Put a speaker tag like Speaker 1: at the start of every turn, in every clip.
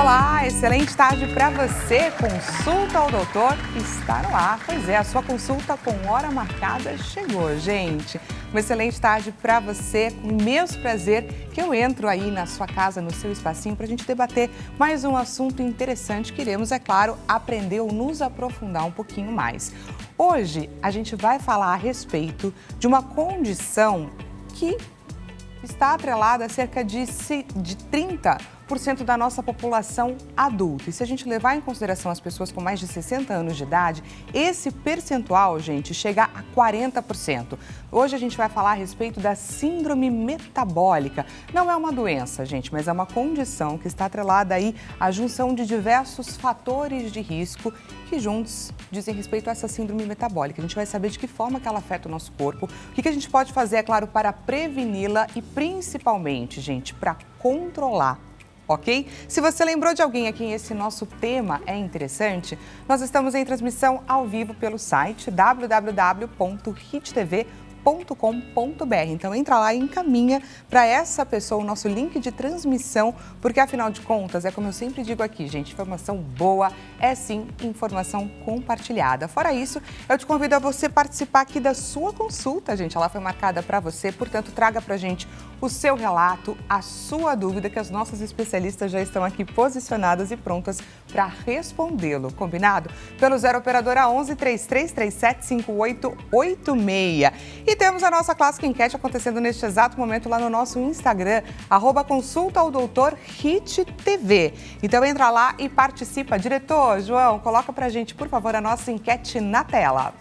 Speaker 1: Olá, excelente tarde para você. Consulta ao doutor está no ar. Pois é, a sua consulta com hora marcada chegou, gente. Uma excelente tarde para você. Com imenso prazer que eu entro aí na sua casa, no seu espacinho, para a gente debater mais um assunto interessante. Queremos, é claro, aprender ou nos aprofundar um pouquinho mais. Hoje, a gente vai falar a respeito de uma condição que está atrelada a cerca de 30% da nossa população adulta. E se a gente levar em consideração as pessoas com mais de 60 anos de idade, esse percentual, gente, chega a 40%. Hoje a gente vai falar a respeito da síndrome metabólica. Não é uma doença, gente, mas é uma condição que está atrelada aí à junção de diversos fatores de risco que juntos dizem respeito a essa síndrome metabólica. A gente vai saber de que forma que ela afeta o nosso corpo, o que a gente pode fazer, é claro, para preveni-la e principalmente, gente, para controlar. Ok? Se você lembrou de alguém a quem esse nosso tema é interessante, nós estamos em transmissão ao vivo pelo site www.hittv.com.br. Então entra lá e encaminha para essa pessoa o nosso link de transmissão, porque afinal de contas, é como eu sempre digo aqui, gente, informação boa é sim informação compartilhada. Fora isso, eu te convido a você participar aqui da sua consulta, gente. Ela foi marcada para você, portanto, traga para a gente o seu relato, a sua dúvida, que as nossas especialistas já estão aqui posicionadas e prontas para respondê-lo. Combinado? Pelo 0 Operadora 11 3337 5886. E temos a nossa clássica enquete acontecendo neste exato momento lá no nosso Instagram, @consultaodoutorhittv. Então entra lá e participa. Diretor, João, coloca pra gente, por favor, a nossa enquete na tela.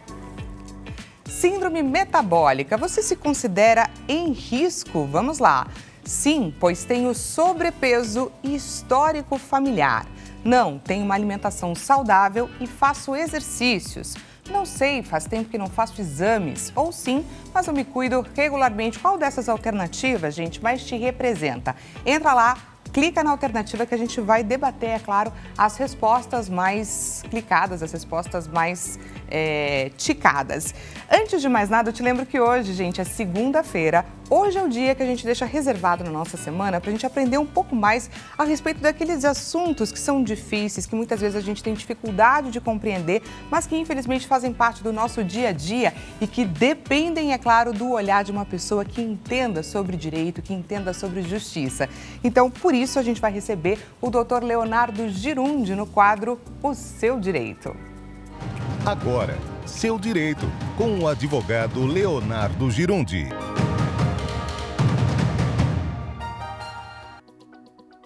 Speaker 1: Síndrome metabólica, você se considera em risco? Vamos lá. Sim, pois tenho sobrepeso e histórico familiar. Não, tenho uma alimentação saudável e faço exercícios. Não sei, faz tempo que não faço exames. Ou sim, mas eu me cuido regularmente. Qual dessas alternativas, gente, mais te representa? Entra lá, clica na alternativa que a gente vai debater, é claro, as respostas mais clicadas, as respostas mais ticadas. Antes de mais nada, eu te lembro que hoje, gente, é segunda-feira. Hoje é o dia que a gente deixa reservado na nossa semana para a gente aprender um pouco mais a respeito daqueles assuntos que são difíceis, que muitas vezes a gente tem dificuldade de compreender, mas que infelizmente fazem parte do nosso dia a dia e que dependem, é claro, do olhar de uma pessoa que entenda sobre direito, que entenda sobre justiça. Então, por isso, a gente vai receber o Dr. Leonardo Girundi no quadro O Seu Direito.
Speaker 2: Agora, Seu Direito, com o advogado Leonardo Girundi.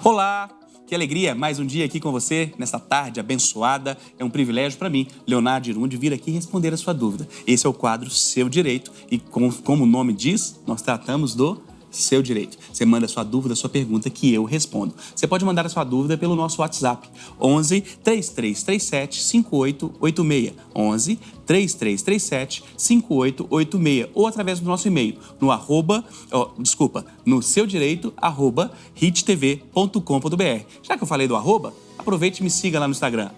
Speaker 3: Olá, que alegria, mais um dia aqui com você, nessa tarde abençoada. É um privilégio para mim, Leonardo Girundi, vir aqui responder a sua dúvida. Esse é o quadro Seu Direito e, como o nome diz, nós tratamos do seu direito. Você manda a sua dúvida, a sua pergunta, que eu respondo. Você pode mandar a sua dúvida pelo nosso WhatsApp, 11 3337 5886. 11 3337 5886. Ou através do nosso e-mail, no seudireito@hittv.com.br. Já que eu falei do arroba, aproveite e me siga lá no Instagram,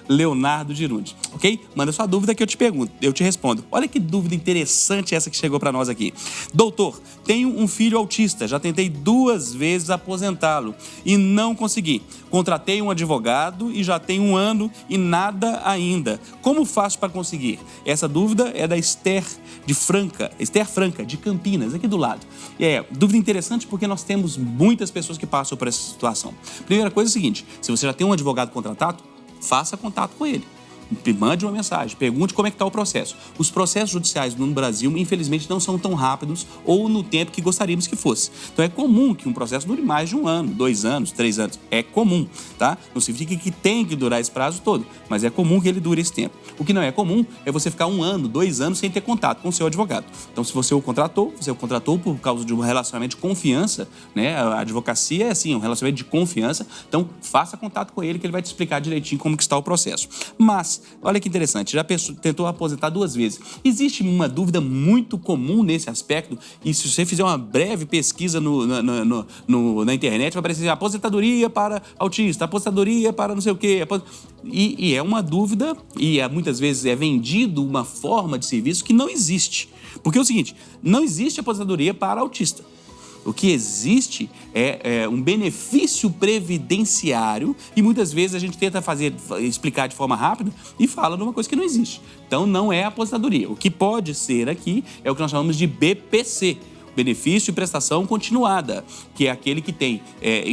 Speaker 3: @Leonardo Girundi, ok? Manda sua dúvida que eu te pergunto, eu te respondo. Olha que dúvida interessante essa que chegou para nós aqui. Doutor, tenho um filho autista, já tentei 2 vezes aposentá-lo e não consegui. Contratei um advogado e já tem 1 ano e nada ainda. Como faço para conseguir? Essa dúvida é da Esther Franca, de Campinas, aqui do lado. Dúvida interessante porque nós temos muitas pessoas que passam por essa situação. Primeira coisa é o seguinte, se você já tem um advogado contratado, faça contato com ele. Mande uma mensagem, pergunte como é que está o processo. Os processos judiciais no Brasil, infelizmente, não são tão rápidos ou no tempo que gostaríamos que fosse. Então, é comum que um processo dure mais de 1 ano, 2 anos, 3 anos. É comum, tá? Não significa que tem que durar esse prazo todo, mas é comum que ele dure esse tempo. O que não é comum é você ficar 1 ano, 2 anos sem ter contato com o seu advogado. Então, se você o contratou por causa de um relacionamento de confiança, né? A advocacia é assim, um relacionamento de confiança. Então, faça contato com ele que ele vai te explicar direitinho como que está o processo. Mas olha que interessante, já tentou aposentar 2 vezes. Existe uma dúvida muito comum nesse aspecto, e se você fizer uma breve pesquisa na internet, vai aparecer aposentadoria para autista, aposentadoria para não sei o quê. E é uma dúvida, e muitas vezes é vendido uma forma de serviço que não existe. Porque é o seguinte, não existe aposentadoria para autista. O que existe é um benefício previdenciário e muitas vezes a gente tenta explicar de forma rápida e fala de uma coisa que não existe. Então, não é aposentadoria. O que pode ser aqui é o que nós chamamos de BPC, benefício e prestação continuada, que é aquele que tem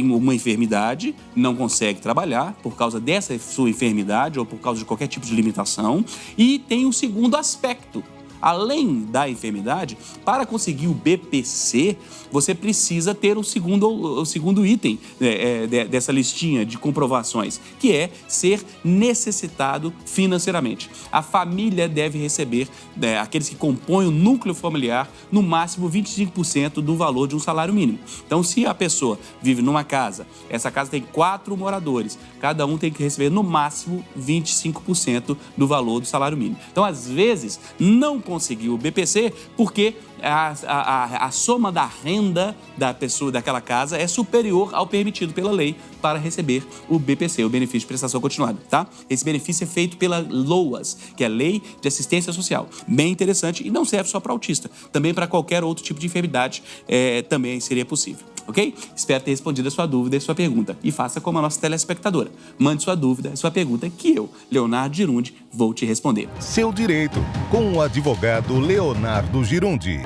Speaker 3: uma enfermidade, não consegue trabalhar por causa dessa sua enfermidade ou por causa de qualquer tipo de limitação, e tem um segundo aspecto. Além da enfermidade, para conseguir o BPC, você precisa ter o segundo item dessa listinha de comprovações, que é ser necessitado financeiramente. A família deve receber, aqueles que compõem o núcleo familiar, no máximo 25% do valor de um salário mínimo. Então, se a pessoa vive numa casa, essa casa tem 4 moradores, cada um tem que receber no máximo 25% do valor do salário mínimo. Então, às vezes, não conseguiu o BPC porque a soma da renda da pessoa daquela casa é superior ao permitido pela lei para receber o BPC, o benefício de prestação continuada, tá? Esse benefício é feito pela LOAS, que é a Lei de Assistência Social. Bem interessante e não serve só para autista, também para qualquer outro tipo de enfermidade também seria possível. Ok? Espero ter respondido a sua dúvida e a sua pergunta. E faça como a nossa telespectadora. Mande sua dúvida e sua pergunta que eu, Leonardo Girundi, vou te responder.
Speaker 2: Seu Direito, com o advogado Leonardo Girundi.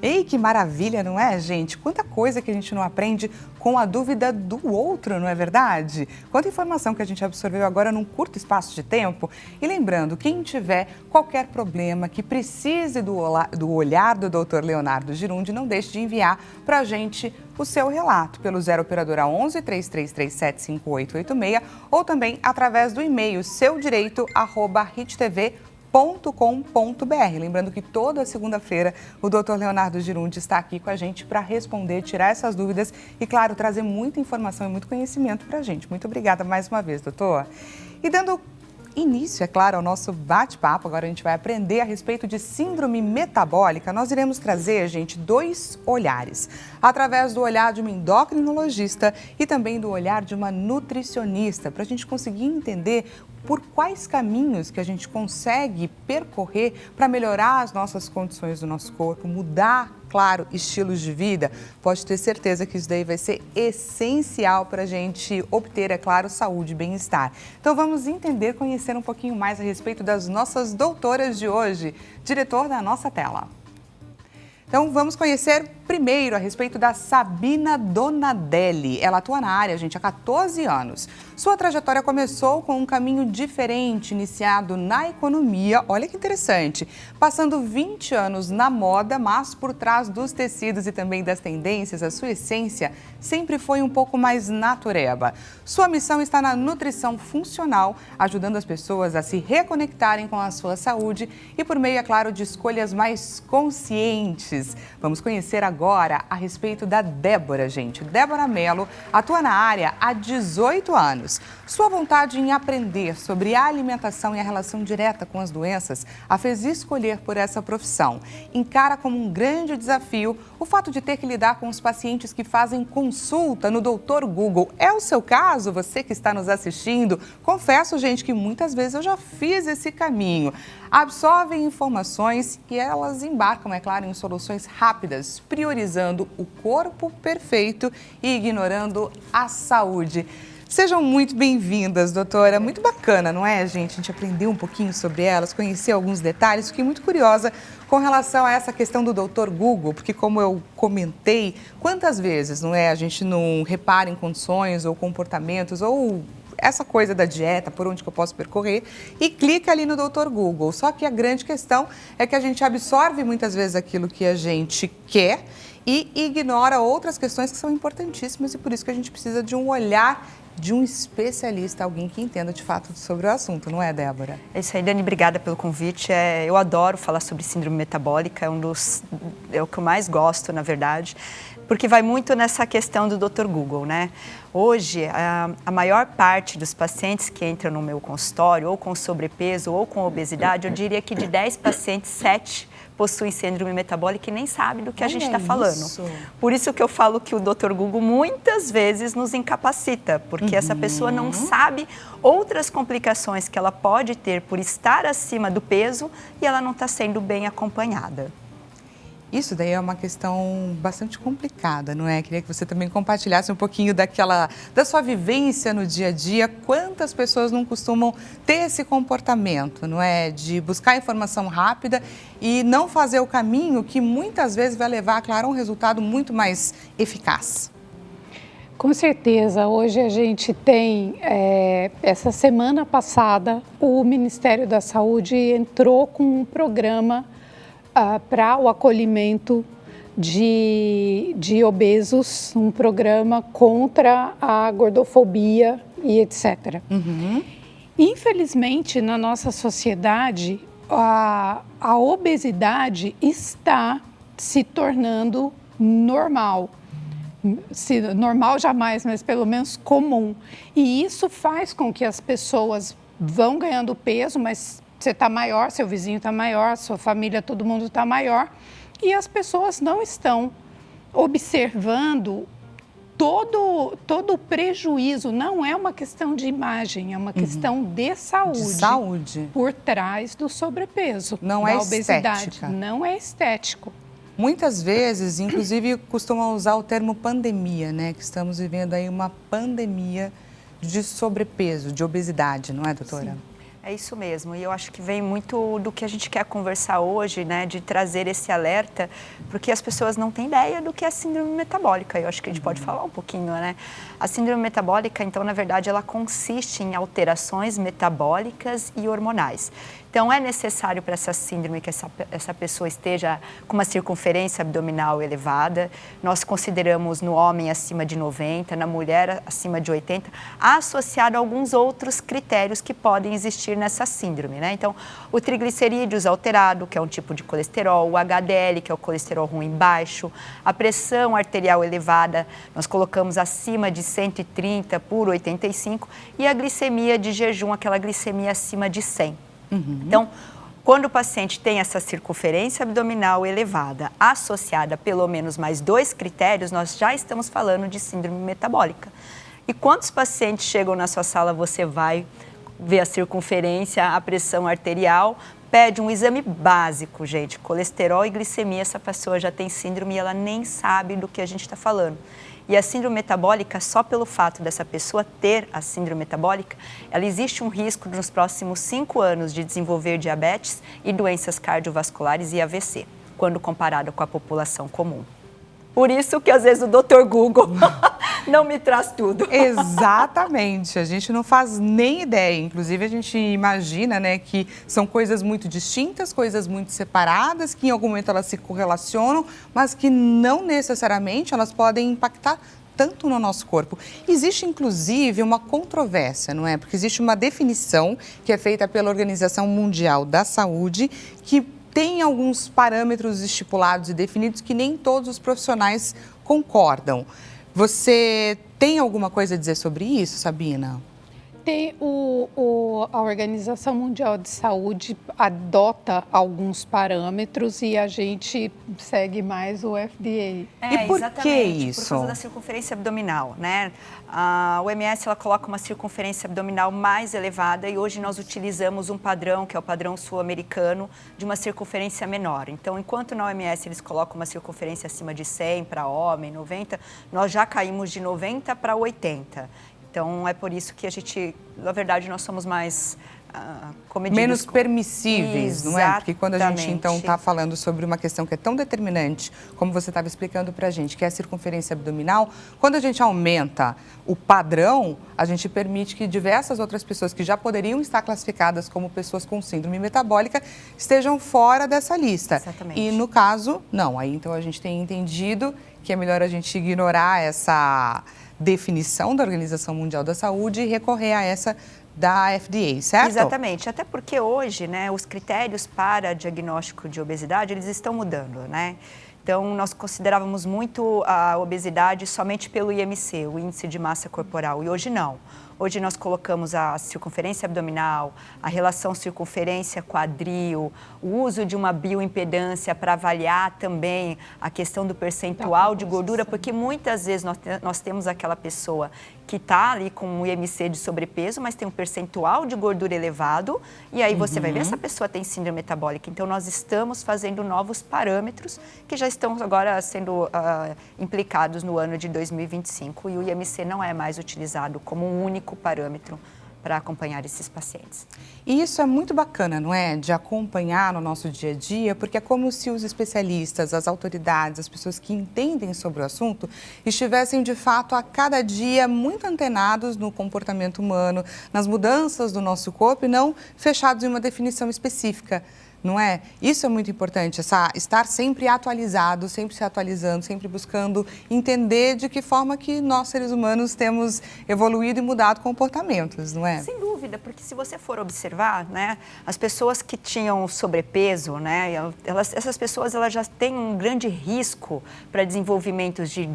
Speaker 1: Ei, que maravilha, não é, gente? Quanta coisa que a gente não aprende com a dúvida do outro, não é verdade? Quanta informação que a gente absorveu agora num curto espaço de tempo. E lembrando, quem tiver qualquer problema que precise do olhar do Dr. Leonardo Girundi, não deixe de enviar para a gente o seu relato pelo 0 operadora 11 3337 5886 ou também através do e-mail seudireito@rittv.com.br. Lembrando que toda segunda-feira o Dr. Leonardo Girundi está aqui com a gente para responder, tirar essas dúvidas e, claro, trazer muita informação e muito conhecimento para a gente. Muito obrigada mais uma vez, doutor. E dando início, é claro, ao nosso bate-papo, agora a gente vai aprender a respeito de síndrome metabólica. Nós iremos trazer, gente, 2 olhares, através do olhar de uma endocrinologista e também do olhar de uma nutricionista, para a gente conseguir entender por quais caminhos que a gente consegue percorrer para melhorar as nossas condições do nosso corpo, mudar, claro, estilos de vida. Pode ter certeza que isso daí vai ser essencial para a gente obter, é claro, saúde e bem-estar. Então vamos entender, conhecer um pouquinho mais a respeito das nossas doutoras de hoje. Diretor da nossa tela. Então, vamos conhecer primeiro a respeito da Sabina Donadelli. Ela atua na área, gente, há 14 anos. Sua trajetória começou com um caminho diferente, iniciado na economia, olha que interessante, passando 20 anos na moda, mas por trás dos tecidos e também das tendências, a sua essência sempre foi um pouco mais natureba. Sua missão está na nutrição funcional, ajudando as pessoas a se reconectarem com a sua saúde e por meio, é claro, de escolhas mais conscientes. Vamos conhecer agora a respeito da Débora, gente. Débora Mello atua na área há 18 anos. Sua vontade em aprender sobre a alimentação e a relação direta com as doenças a fez escolher por essa profissão. Encara como um grande desafio o fato de ter que lidar com os pacientes que fazem consulta no Dr. Google. É o seu caso, você que está nos assistindo? Confesso, gente, que muitas vezes eu já fiz esse caminho. Absorvem informações e elas embarcam, é claro, em soluções rápidas, priorizando o corpo perfeito e ignorando a saúde. Sejam muito bem-vindas, doutora. Muito bacana, não é, gente? A gente aprendeu um pouquinho sobre elas, conhecer alguns detalhes. Fiquei muito curiosa com relação a essa questão do Dr. Google, porque como eu comentei, quantas vezes, não é, a gente não repara em condições ou comportamentos ou essa coisa da dieta, por onde que eu posso percorrer, e clica ali no Dr. Google. Só que a grande questão é que a gente absorve muitas vezes aquilo que a gente quer e ignora outras questões que são importantíssimas e por isso que a gente precisa de um olhar de um especialista, alguém que entenda de fato sobre o assunto, não é, Débora?
Speaker 4: É isso aí, Dani, obrigada pelo convite. Eu adoro falar sobre síndrome metabólica, é o que eu mais gosto, na verdade, porque vai muito nessa questão do Dr. Google, né? Hoje, a maior parte dos pacientes que entram no meu consultório, ou com sobrepeso ou com obesidade, eu diria que de 10 pacientes, 7 possuem síndrome metabólica e nem sabem do que a gente está
Speaker 1: Olha
Speaker 4: falando.
Speaker 1: isso.
Speaker 4: Por isso que eu falo que o Dr. Google muitas vezes nos incapacita, porque essa pessoa não sabe outras complicações que ela pode ter por estar acima do peso e ela não está sendo bem acompanhada.
Speaker 1: Isso daí é uma questão bastante complicada, não é? Queria que você também compartilhasse um pouquinho da sua vivência no dia a dia. Quantas pessoas não costumam ter esse comportamento, não é? De buscar informação rápida e não fazer o caminho que muitas vezes vai levar, claro, a um resultado muito mais eficaz.
Speaker 5: Com certeza, hoje a gente tem, essa semana passada, o Ministério da Saúde entrou com um programa para o acolhimento de obesos, um programa contra a gordofobia e etc. Infelizmente, na nossa sociedade, a obesidade está se tornando normal. Normal jamais, mas pelo menos comum. E isso faz com que as pessoas vão ganhando peso, mas você está maior, seu vizinho está maior, sua família, todo mundo está maior. E as pessoas não estão observando todo o prejuízo. Não é uma questão de imagem, é uma questão de saúde.
Speaker 1: De saúde.
Speaker 5: Por trás do sobrepeso,
Speaker 1: Não
Speaker 5: da
Speaker 1: é
Speaker 5: obesidade.
Speaker 1: estética.
Speaker 5: Não é estético.
Speaker 1: Muitas vezes, inclusive, costumam usar o termo pandemia, né? Que estamos vivendo aí uma pandemia de sobrepeso, de obesidade, não é, doutora?
Speaker 4: Sim. É isso mesmo, e eu acho que vem muito do que a gente quer conversar hoje, né, de trazer esse alerta, porque as pessoas não têm ideia do que é a síndrome metabólica, eu acho que a gente pode falar um pouquinho, né? A síndrome metabólica, então, na verdade, ela consiste em alterações metabólicas e hormonais. Então, é necessário para essa síndrome que essa pessoa esteja com uma circunferência abdominal elevada. Nós consideramos no homem acima de 90, na mulher acima de 80, associado a alguns outros critérios que podem existir nessa síndrome, né? Então, o triglicerídeos alterado, que é um tipo de colesterol, o HDL, que é o colesterol ruim baixo, a pressão arterial elevada, nós colocamos acima de 130 por 85, e a glicemia de jejum, aquela glicemia acima de 100. Então, quando o paciente tem essa circunferência abdominal elevada, associada a pelo menos mais 2 critérios, nós já estamos falando de síndrome metabólica. E quantos pacientes chegam na sua sala, você vai ver a circunferência, a pressão arterial, pede um exame básico, gente, colesterol e glicemia, essa pessoa já tem síndrome e ela nem sabe do que a gente está falando. E a síndrome metabólica, só pelo fato dessa pessoa ter a síndrome metabólica, ela existe um risco nos próximos 5 anos de desenvolver diabetes e doenças cardiovasculares e AVC, quando comparado com a população comum. Por isso que às vezes o Dr. Google não me traz tudo.
Speaker 1: Exatamente, a gente não faz nem ideia. Inclusive, a gente imagina, né, que são coisas muito distintas, coisas muito separadas, que em algum momento elas se correlacionam, mas que não necessariamente elas podem impactar tanto no nosso corpo. Existe, inclusive, uma controvérsia, não é? Porque existe uma definição que é feita pela Organização Mundial da Saúde, que tem alguns parâmetros estipulados e definidos que nem todos os profissionais concordam. Você tem alguma coisa a dizer sobre isso, Sabina?
Speaker 5: Tem a Organização Mundial de Saúde adota alguns parâmetros e a gente segue mais o FDA.
Speaker 1: E por que isso?
Speaker 4: Por causa da circunferência abdominal, né? A OMS ela coloca uma circunferência abdominal mais elevada e hoje nós utilizamos um padrão, que é o padrão sul-americano, de uma circunferência menor. Então, enquanto na OMS eles colocam uma circunferência acima de 100 para homem, 90, nós já caímos de 90 para 80. Então, é por isso que a gente, na verdade, nós somos mais comedidos.
Speaker 1: Menos permissíveis, não é? Porque quando a gente, então, está falando sobre uma questão que é tão determinante, como você estava explicando para a gente, que é a circunferência abdominal, quando a gente aumenta o padrão, a gente permite que diversas outras pessoas que já poderiam estar classificadas como pessoas com síndrome metabólica estejam fora dessa lista.
Speaker 4: Exatamente.
Speaker 1: E, no caso, não. Aí, então, a gente tem entendido que é melhor a gente ignorar essa definição da Organização Mundial da Saúde e recorrer a essa da FDA, certo?
Speaker 4: Exatamente, até porque hoje, né, os critérios para diagnóstico de obesidade, eles estão mudando, né? Então, nós considerávamos muito a obesidade somente pelo IMC, o Índice de Massa Corporal, e hoje não. Hoje nós colocamos a circunferência abdominal, a relação circunferência-quadril, o uso de uma bioimpedância para avaliar também a questão do percentual de gordura, porque muitas vezes nós temos aquela pessoa que está ali com um IMC de sobrepeso, mas tem um percentual de gordura elevado, e aí você vai ver se a pessoa tem síndrome metabólica. Então, nós estamos fazendo novos parâmetros que já estão agora sendo implicados no ano de 2025, e o IMC não é mais utilizado como um único parâmetro para acompanhar esses pacientes.
Speaker 1: E isso é muito bacana, não é? De acompanhar no nosso dia a dia, porque é como se os especialistas, as autoridades, as pessoas que entendem sobre o assunto estivessem, de fato, a cada dia muito antenados no comportamento humano, nas mudanças do nosso corpo e não fechados em uma definição específica. Não é? Isso é muito importante, estar sempre atualizado, sempre se atualizando, sempre buscando entender de que forma que nós, seres humanos, temos evoluído e mudado comportamentos, não é?
Speaker 4: Sem dúvida, porque se você for observar, né, as pessoas que tinham sobrepeso, né, essas pessoas elas já têm um grande risco para desenvolvimentos de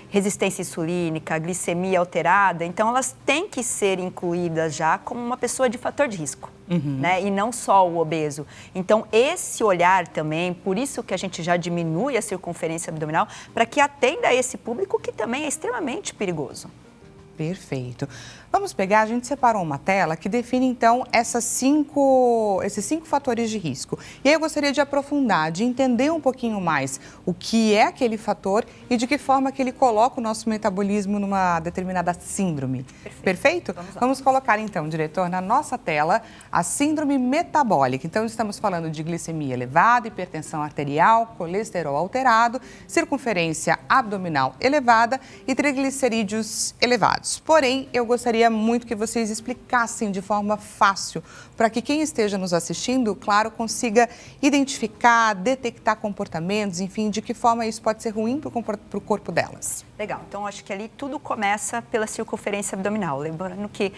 Speaker 4: resistência insulínica, glicemia alterada, então elas têm que ser incluídas já como uma pessoa de fator de risco. Né? E não só o obeso. Então, esse olhar também, por isso que a gente já diminui a circunferência abdominal, para que atenda a esse público que também é extremamente perigoso.
Speaker 1: Perfeito. Vamos pegar, a gente separou uma tela que define, então, esses cinco fatores de risco. E aí eu gostaria de aprofundar, de entender um pouquinho mais o que é aquele fator e de que forma que ele coloca o nosso metabolismo numa determinada síndrome. Perfeito? Vamos colocar, então, diretor, na nossa tela, a síndrome metabólica. Então, estamos falando de glicemia elevada, hipertensão arterial, colesterol alterado, circunferência abdominal elevada e triglicerídeos elevados. Porém, eu gostaria muito que vocês explicassem de forma fácil para que quem esteja nos assistindo, claro, consiga identificar, detectar comportamentos, enfim, de que forma isso pode ser ruim para o corpo delas.
Speaker 4: Legal, então acho que ali tudo começa pela circunferência abdominal, lembrando que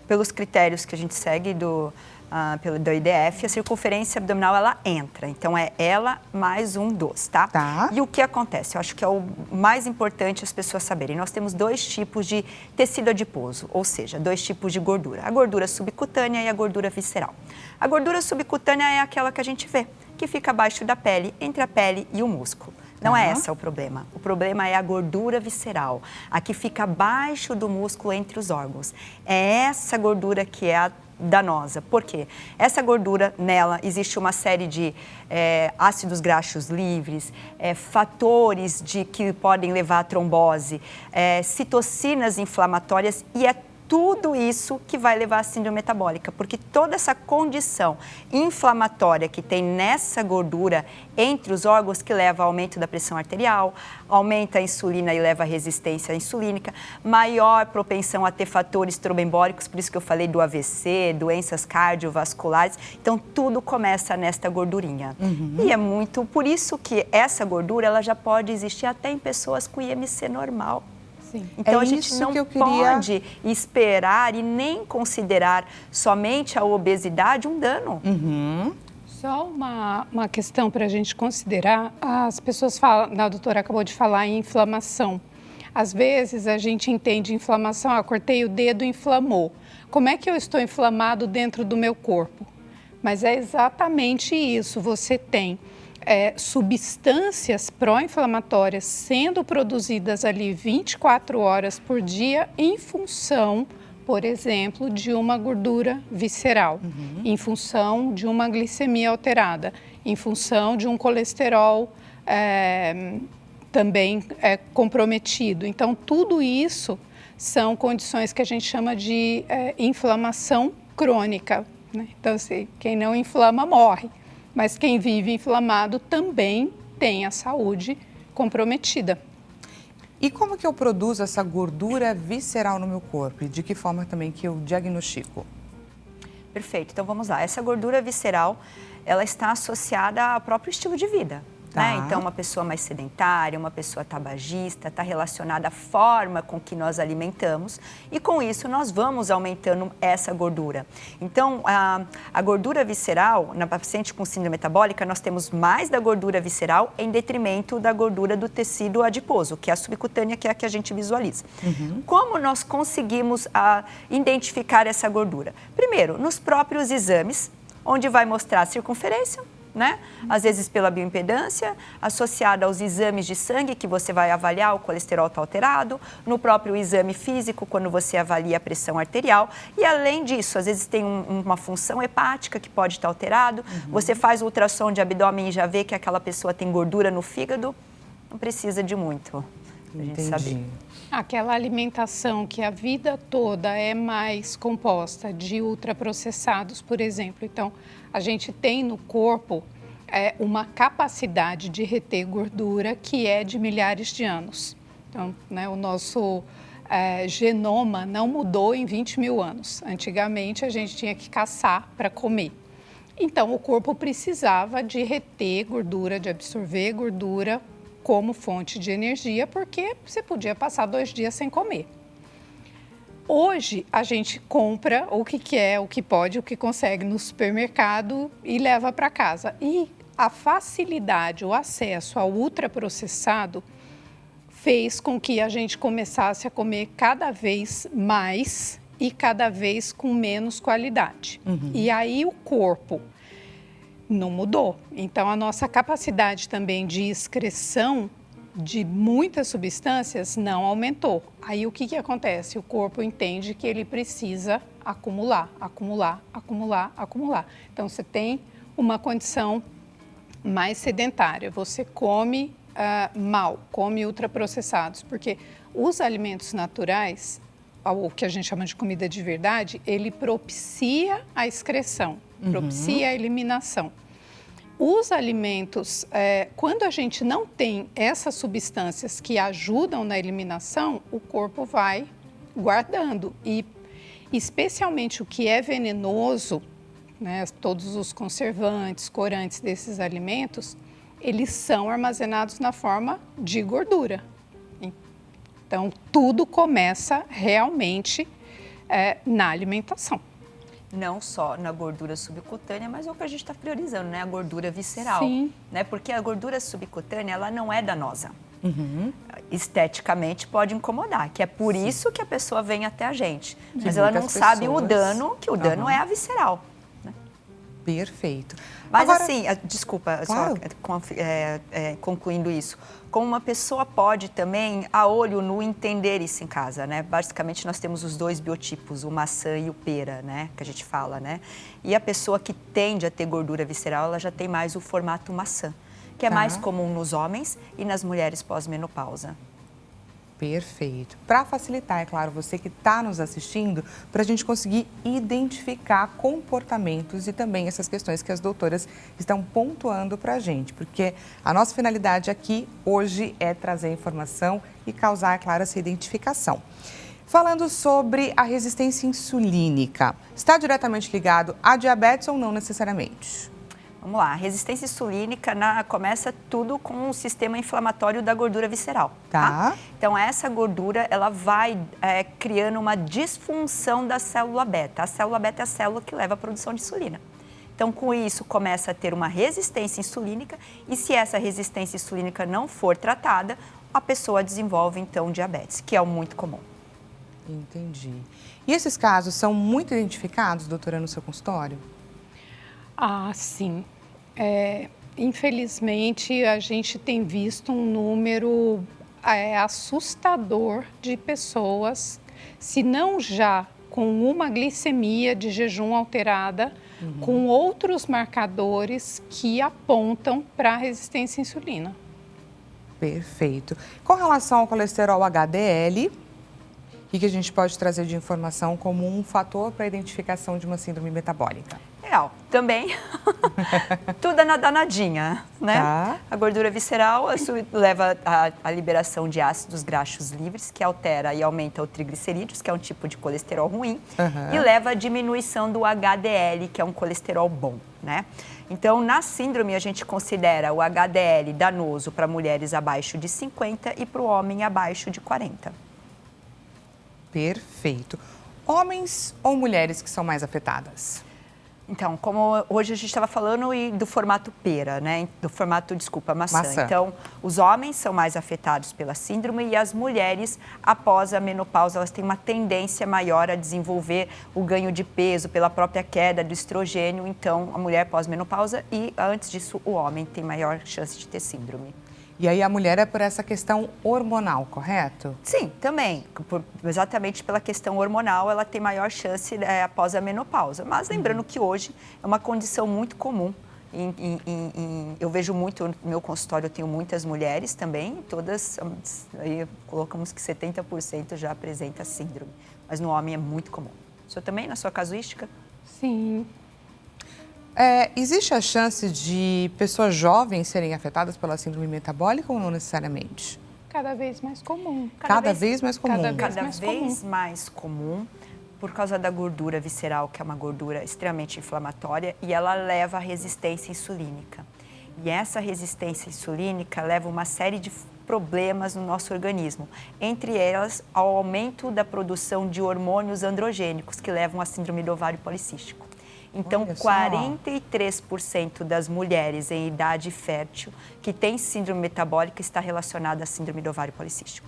Speaker 4: pelos critérios que a gente segue do IDF, a circunferência abdominal ela entra, então é ela mais um dos, tá? E o que acontece? Eu acho que é o mais importante as pessoas saberem. Nós temos dois tipos de tecido adiposo, ou seja, dois tipos de gordura, a gordura subcutânea e a gordura visceral. A gordura subcutânea é aquela que a gente vê, que fica abaixo da pele, entre a pele e o músculo. Não é esse o problema. O problema é a gordura visceral, a que fica abaixo do músculo entre os órgãos. É essa gordura que é a danosa. Por quê? Essa gordura, nela, existe uma série de ácidos graxos livres, fatores que podem levar à trombose, citocinas inflamatórias e é tudo isso que vai levar à síndrome metabólica, porque toda essa condição inflamatória que tem nessa gordura entre os órgãos que leva ao aumento da pressão arterial, aumenta a insulina e leva à resistência insulínica, maior propensão a ter fatores tromboembólicos, por isso que eu falei do AVC, doenças cardiovasculares, então tudo começa nesta gordurinha. E é muito por isso que essa gordura ela já pode existir até em pessoas com IMC normal.
Speaker 5: Sim.
Speaker 4: Então, a gente não pode esperar e nem considerar somente a obesidade um dano.
Speaker 5: Só uma questão para a gente considerar, as pessoas falam, a doutora acabou de falar em inflamação. Às vezes a gente entende inflamação, cortei o dedo, inflamou. Como é que eu estou inflamado dentro do meu corpo? Mas é exatamente isso, você tem substâncias pró-inflamatórias sendo produzidas ali 24 horas por dia em função, por exemplo, de uma gordura visceral, em função de uma glicemia alterada, em função de um colesterol também comprometido. Então, tudo isso são condições que a gente chama de inflamação crônica, né? Então, assim, quem não inflama morre. Mas quem vive inflamado também tem a saúde comprometida.
Speaker 1: E como que eu produzo essa gordura visceral no meu corpo? E de que forma também que eu diagnostico?
Speaker 4: Perfeito, então vamos lá. Essa gordura visceral, ela está associada ao próprio estilo de vida.
Speaker 1: Tá.
Speaker 4: Então, uma pessoa mais sedentária, uma pessoa tabagista, está relacionada à forma com que nós alimentamos e, com isso, nós vamos aumentando essa gordura. Então, a gordura visceral, na paciente com síndrome metabólica, nós temos mais da gordura visceral em detrimento da gordura do tecido adiposo, que é a subcutânea, que é a que a gente visualiza. Como nós conseguimos identificar essa gordura? Primeiro, nos próprios exames, onde vai mostrar a circunferência, né? Às vezes pela bioimpedância, associada aos exames de sangue, que você vai avaliar o colesterol está alterado, no próprio exame físico, quando você avalia a pressão arterial. E além disso, às vezes tem uma função hepática que pode estar alterado. Você faz ultrassom de abdômen e já vê que aquela pessoa tem gordura no fígado. Não precisa de muito pra gente saber.
Speaker 5: Aquela alimentação que a vida toda é mais composta de ultraprocessados, por exemplo. Então, a gente tem no corpo uma capacidade de reter gordura que é de milhares de anos. Então, né, o nosso genoma não mudou em 20 mil anos. Antigamente, a gente tinha que caçar para comer. Então, o corpo precisava de reter gordura, de absorver gordura como fonte de energia, porque você podia passar 2 dias sem comer. Hoje, a gente compra o que quer, o que pode, o que consegue no supermercado e leva para casa. E a facilidade, o acesso ao ultraprocessado fez com que a gente começasse a comer cada vez mais e cada vez com menos qualidade. E aí o corpo não mudou. Então, a nossa capacidade também de excreção de muitas substâncias não aumentou. Aí, o que acontece? O corpo entende que ele precisa acumular. Então, você tem uma condição mais sedentária. Você come mal, come ultraprocessados, porque os alimentos naturais, o que a gente chama de comida de verdade, ele propicia a excreção, propicia a eliminação. Os alimentos, quando a gente não tem essas substâncias que ajudam na eliminação, o corpo vai guardando. E especialmente o que é venenoso, né, todos os conservantes, corantes desses alimentos, eles são armazenados na forma de gordura. Então, tudo começa realmente na alimentação.
Speaker 4: Não só na gordura subcutânea, mas é o que a gente está priorizando, né? A gordura visceral.
Speaker 5: Sim.
Speaker 4: Né? Porque a gordura subcutânea, ela não é danosa. Esteticamente pode incomodar, que é por isso que a pessoa vem até a gente. Mas ela não sabe o dano, que o dano é a visceral. Né?
Speaker 1: Perfeito.
Speaker 4: Mas
Speaker 1: Agora,
Speaker 4: assim, desculpa,
Speaker 1: claro.
Speaker 4: só concluindo isso, como uma pessoa pode também, a olho nu, entender isso em casa, né? Basicamente, nós temos os 2 biotipos, o maçã e o pera, né? Que a gente fala, né? E a pessoa que tende a ter gordura visceral, ela já tem mais o formato maçã, que é mais comum nos homens e nas mulheres pós-menopausa.
Speaker 1: Perfeito. Para facilitar, é claro, você que está nos assistindo, para a gente conseguir identificar comportamentos e também essas questões que as doutoras estão pontuando para a gente, porque a nossa finalidade aqui hoje é trazer informação e causar, é claro, essa identificação. Falando sobre a resistência insulínica, está diretamente ligado à diabetes ou não necessariamente?
Speaker 4: Vamos lá, a resistência insulínica começa tudo com o sistema inflamatório da gordura visceral. Tá? Então, essa gordura, ela vai criando uma disfunção da célula beta. A célula beta é a célula que leva à produção de insulina. Então, com isso, começa a ter uma resistência insulínica e se essa resistência insulínica não for tratada, a pessoa desenvolve, então, diabetes, que é o muito comum.
Speaker 1: Entendi. E esses casos são muito identificados, doutora, no seu consultório?
Speaker 5: Ah, sim. Infelizmente, a gente tem visto um número assustador de pessoas, se não já com uma glicemia de jejum alterada, com outros marcadores que apontam para a resistência à insulina.
Speaker 1: Perfeito. Com relação ao colesterol HDL, o que a gente pode trazer de informação como um fator para a identificação de uma síndrome metabólica?
Speaker 4: Legal, também tudo é na danadinha, né?
Speaker 1: Tá.
Speaker 4: A gordura visceral isso leva à liberação de ácidos graxos livres, que altera e aumenta o triglicerídeos, que é um tipo de colesterol ruim, e leva à diminuição do HDL, que é um colesterol bom, né? Então, na síndrome, a gente considera o HDL danoso para mulheres abaixo de 50 e para o homem abaixo de 40.
Speaker 1: Perfeito. Homens ou mulheres que são mais afetadas?
Speaker 4: Então, como hoje a gente estava falando do formato pera, né? Do formato, desculpa, maçã. Então, os homens são mais afetados pela síndrome e as mulheres, após a menopausa, elas têm uma tendência maior a desenvolver o ganho de peso pela própria queda do estrogênio. Então, a mulher pós-menopausa e, antes disso, o homem tem maior chance de ter síndrome.
Speaker 1: E aí a mulher é por essa questão hormonal, correto?
Speaker 4: Sim, também. Exatamente pela questão hormonal, ela tem maior chance após a menopausa. Mas lembrando que hoje é uma condição muito comum. Eu vejo muito, no meu consultório eu tenho muitas mulheres também, todas, aí colocamos que 70% já apresenta síndrome. Mas no homem é muito comum. O senhor também, na sua casuística?
Speaker 5: Sim.
Speaker 1: Existe a chance de pessoas jovens serem afetadas pela síndrome metabólica ou não necessariamente?
Speaker 5: Cada vez mais comum.
Speaker 1: Cada vez mais comum.
Speaker 4: Cada vez mais comum por causa da gordura visceral, que é uma gordura extremamente inflamatória e ela leva à resistência insulínica. E essa resistência insulínica leva uma série de problemas no nosso organismo, entre elas ao aumento da produção de hormônios androgênicos que levam à síndrome do ovário policístico. Então, 43% das mulheres em idade fértil que têm síndrome metabólica está relacionada à síndrome do ovário policístico.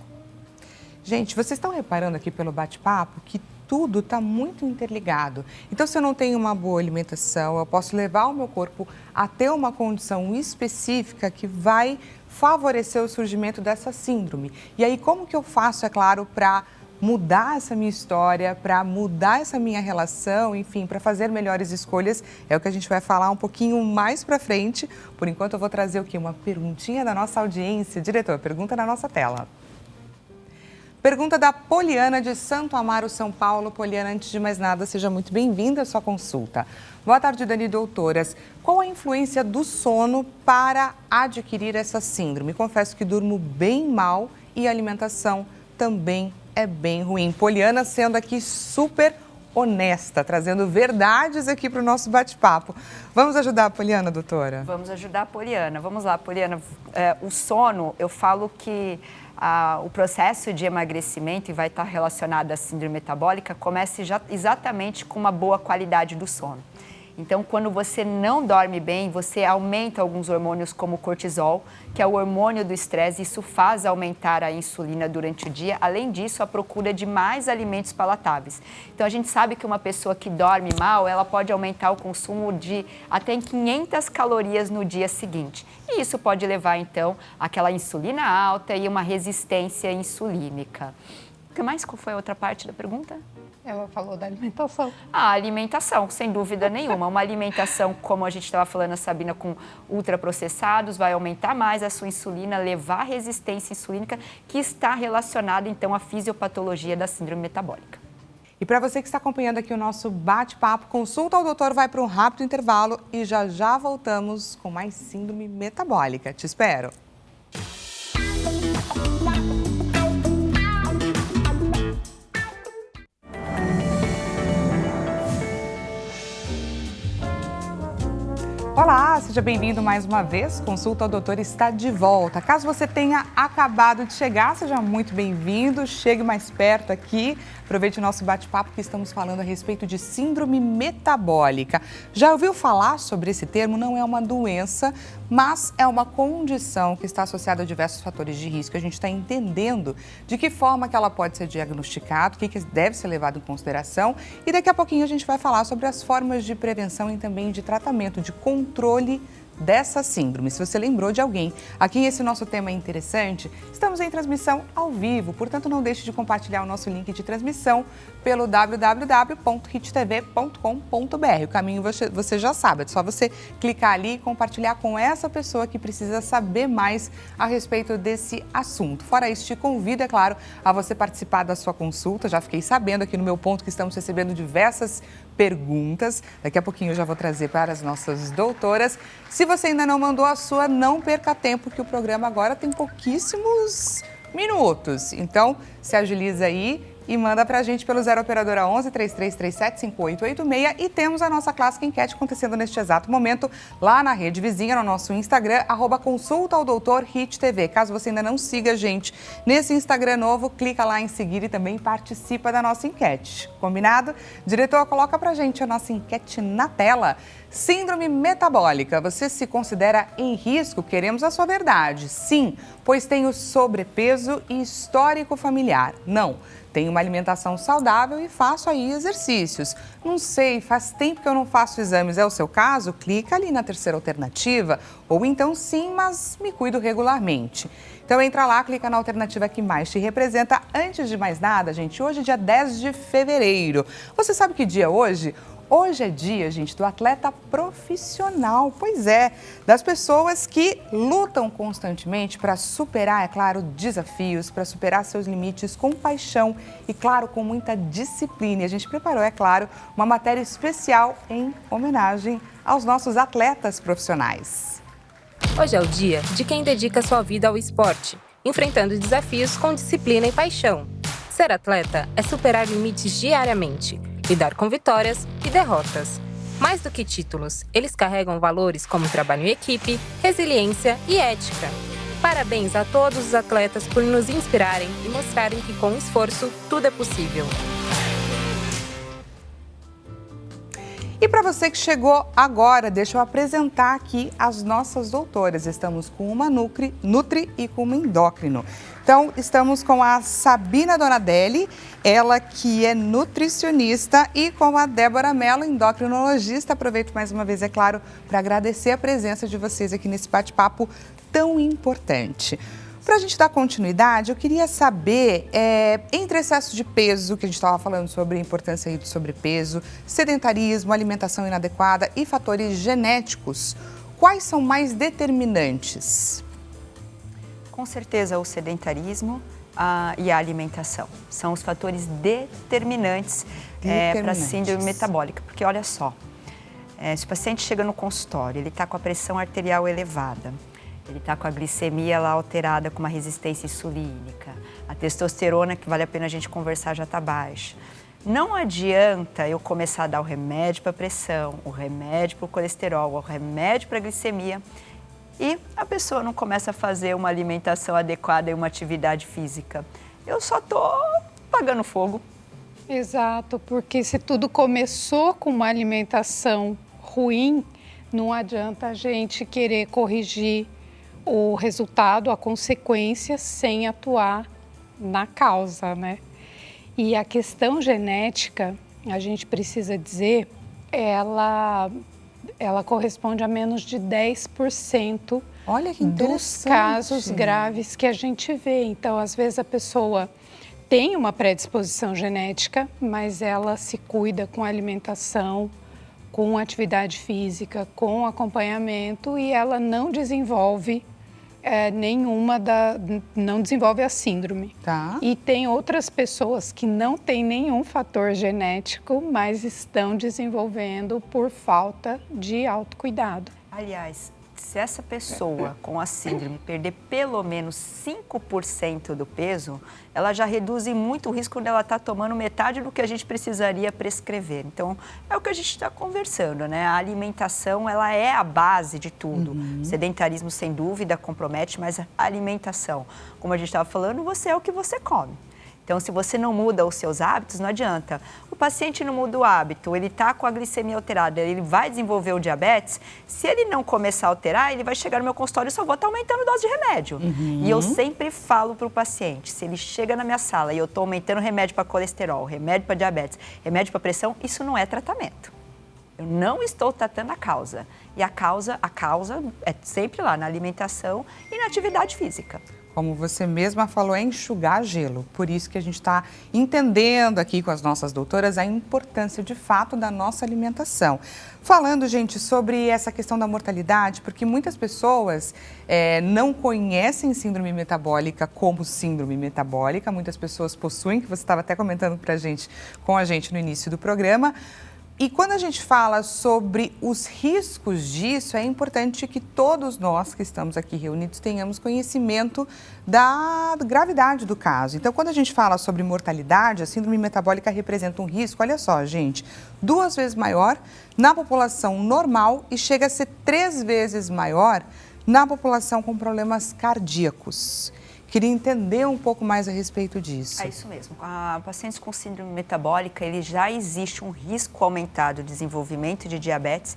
Speaker 1: Gente, vocês estão reparando aqui pelo bate-papo que tudo está muito interligado. Então, se eu não tenho uma boa alimentação, eu posso levar o meu corpo a ter uma condição específica que vai favorecer o surgimento dessa síndrome. E aí, como que eu faço, é claro, para mudar essa minha história, para mudar essa minha relação, enfim, para fazer melhores escolhas, é o que a gente vai falar um pouquinho mais para frente. Por enquanto, eu vou trazer o quê? Uma perguntinha da nossa audiência. Diretor, pergunta na nossa tela. Pergunta da Poliana de Santo Amaro, São Paulo. Poliana, antes de mais nada, seja muito bem-vinda à sua consulta. Boa tarde, Dani, doutoras. Qual a influência do sono para adquirir essa síndrome? Confesso que durmo bem mal e a alimentação também é bem ruim. Poliana sendo aqui super honesta, trazendo verdades aqui para o nosso bate-papo. Vamos ajudar a Poliana, doutora?
Speaker 4: Vamos ajudar a Poliana. Vamos lá, Poliana. O sono, eu falo que o processo de emagrecimento, e vai estar relacionado à síndrome metabólica, começa exatamente com uma boa qualidade do sono. Então, quando você não dorme bem, você aumenta alguns hormônios como o cortisol, que é o hormônio do estresse. Isso faz aumentar a insulina durante o dia. Além disso, a procura de mais alimentos palatáveis. Então, a gente sabe que uma pessoa que dorme mal, ela pode aumentar o consumo de até 500 calorias no dia seguinte. E isso pode levar, então, àquela insulina alta e uma resistência insulínica. O que mais? Qual foi a outra parte da pergunta?
Speaker 5: Ela falou da alimentação.
Speaker 4: A alimentação, sem dúvida nenhuma. Uma alimentação, como a gente estava falando, a Sabina, com ultraprocessados, vai aumentar mais a sua insulina, levar à resistência insulínica, que está relacionada, então, à fisiopatologia da síndrome metabólica.
Speaker 1: E para você que está acompanhando aqui o nosso bate-papo, Consulta ao Doutor vai para um rápido intervalo e já voltamos com mais síndrome metabólica. Te espero. Olá, seja bem-vindo mais uma vez. Consulta ao Doutor está de volta. Caso você tenha acabado de chegar, seja muito bem-vindo. Chegue mais perto aqui. Aproveite o nosso bate-papo que estamos falando a respeito de síndrome metabólica. Já ouviu falar sobre esse termo? Não é uma doença, mas é uma condição que está associada a diversos fatores de risco. A gente está entendendo de que forma que ela pode ser diagnosticada, o que deve ser levado em consideração. E daqui a pouquinho a gente vai falar sobre as formas de prevenção e também de tratamento, de controle dessa síndrome. Se você lembrou de alguém a quem esse nosso tema é interessante, estamos em transmissão ao vivo, portanto não deixe de compartilhar o nosso link de transmissão pelo www.hittv.com.br. O caminho você já sabe, é só você clicar ali e compartilhar com essa pessoa que precisa saber mais a respeito desse assunto. Fora isso, te convido, é claro, a você participar da sua consulta. Já fiquei sabendo aqui no meu ponto que estamos recebendo diversas perguntas. Daqui a pouquinho eu já vou trazer para as nossas doutoras. Se você ainda não mandou a sua, não perca tempo, que o programa agora tem pouquíssimos minutos. Então, se agiliza aí e manda pra gente pelo 0 operadora 11 3337 5886 e temos a nossa clássica enquete acontecendo neste exato momento lá na rede vizinha, no nosso Instagram, @consulta ao doutor Hit TV. Caso você ainda não siga a gente nesse Instagram novo, clica lá em seguir e também participa da nossa enquete. Combinado? Diretor, coloca pra gente a nossa enquete na tela. Síndrome metabólica, você se considera em risco? Queremos a sua verdade. Sim, pois tenho sobrepeso e histórico familiar. Não, tenho uma alimentação saudável e faço aí exercícios. Não sei, faz tempo que eu não faço exames. É o seu caso? Clica ali na terceira alternativa. Ou então sim, mas me cuido regularmente. Então entra lá, clica na alternativa que mais te representa. Antes de mais nada, gente, hoje é dia 10 de fevereiro. Você sabe que dia é hoje? Hoje é dia, gente, do atleta profissional. Pois é, das pessoas que lutam constantemente para superar, é claro, desafios, para superar seus limites com paixão e, claro, com muita disciplina. E a gente preparou, é claro, uma matéria especial em homenagem aos nossos atletas profissionais.
Speaker 6: Hoje é o dia de quem dedica sua vida ao esporte, enfrentando desafios com disciplina e paixão. Ser atleta é superar limites diariamente, lidar com vitórias e derrotas. Mais do que títulos, eles carregam valores como trabalho em equipe, resiliência e ética. Parabéns a todos os atletas por nos inspirarem e mostrarem que com esforço tudo é possível.
Speaker 1: E para você que chegou agora, deixa eu apresentar aqui as nossas doutoras. Estamos com uma Nutri e com uma endócrino. Então, estamos com a Sabina Donadelli, ela que é nutricionista, e com a Débora Mello, endocrinologista. Aproveito mais uma vez, é claro, para agradecer a presença de vocês aqui nesse bate-papo tão importante. Para a gente dar continuidade, eu queria saber, entre excesso de peso, que a gente estava falando sobre a importância aí do sobrepeso, sedentarismo, alimentação inadequada e fatores genéticos, quais são mais determinantes?
Speaker 4: Com certeza o sedentarismo e a alimentação são os fatores determinantes para a síndrome metabólica. Porque olha só, se o paciente chega no consultório, ele está com a pressão arterial elevada, ele está com a glicemia lá alterada, com uma resistência insulínica, a testosterona, que vale a pena a gente conversar, já está baixa. Não adianta eu começar a dar o remédio para a pressão, o remédio para o colesterol, o remédio para a glicemia, e a pessoa não começa a fazer uma alimentação adequada e uma atividade física. Eu só estou pagando fogo.
Speaker 5: Exato, porque se tudo começou com uma alimentação ruim, não adianta a gente querer corrigir o resultado, a consequência, sem atuar na causa, né? E a questão genética, a gente precisa dizer, ela corresponde a menos de 10%
Speaker 1: Olha que
Speaker 5: dos casos graves que a gente vê. Então, às vezes a pessoa tem uma predisposição genética, mas ela se cuida com alimentação, com atividade física, com acompanhamento, e ela não desenvolve não desenvolve a síndrome.
Speaker 1: Tá.
Speaker 5: E tem outras pessoas que não têm nenhum fator genético, mas estão desenvolvendo por falta de autocuidado.
Speaker 4: Aliás, se essa pessoa com a síndrome perder pelo menos 5% do peso, ela já reduz muito o risco quando ela está tomando metade do que a gente precisaria prescrever. Então, é o que a gente está conversando, né? A alimentação, ela é a base de tudo. O sedentarismo, sem dúvida, compromete, mas a alimentação, como a gente estava falando, você é o que você come. Então, se você não muda os seus hábitos, não adianta. O paciente não muda o hábito, ele está com a glicemia alterada, ele vai desenvolver o diabetes. Se ele não começar a alterar, ele vai chegar no meu consultório e só vou estar aumentando a dose de remédio. E eu sempre falo para o paciente, se ele chega na minha sala e eu estou aumentando remédio para colesterol, remédio para diabetes, remédio para pressão, isso não é tratamento. Eu não estou tratando a causa. E a causa é sempre lá na alimentação e na atividade física.
Speaker 1: Como você mesma falou, é enxugar gelo. Por isso que a gente está entendendo aqui com as nossas doutoras a importância, de fato, da nossa alimentação. Falando, gente, sobre essa questão da mortalidade, porque muitas pessoas não conhecem síndrome metabólica como síndrome metabólica. Muitas pessoas possuem, que você estava até comentando com a gente no início do programa. E quando a gente fala sobre os riscos disso, é importante que todos nós que estamos aqui reunidos tenhamos conhecimento da gravidade do caso. Então, quando a gente fala sobre mortalidade, a síndrome metabólica representa um risco, olha só, gente, 2 vezes maior na população normal e chega a ser 3 vezes maior na população com problemas cardíacos. Queria entender um pouco mais a respeito disso.
Speaker 4: É isso mesmo. Pacientes com síndrome metabólica, ele já existe um risco aumentado de desenvolvimento de diabetes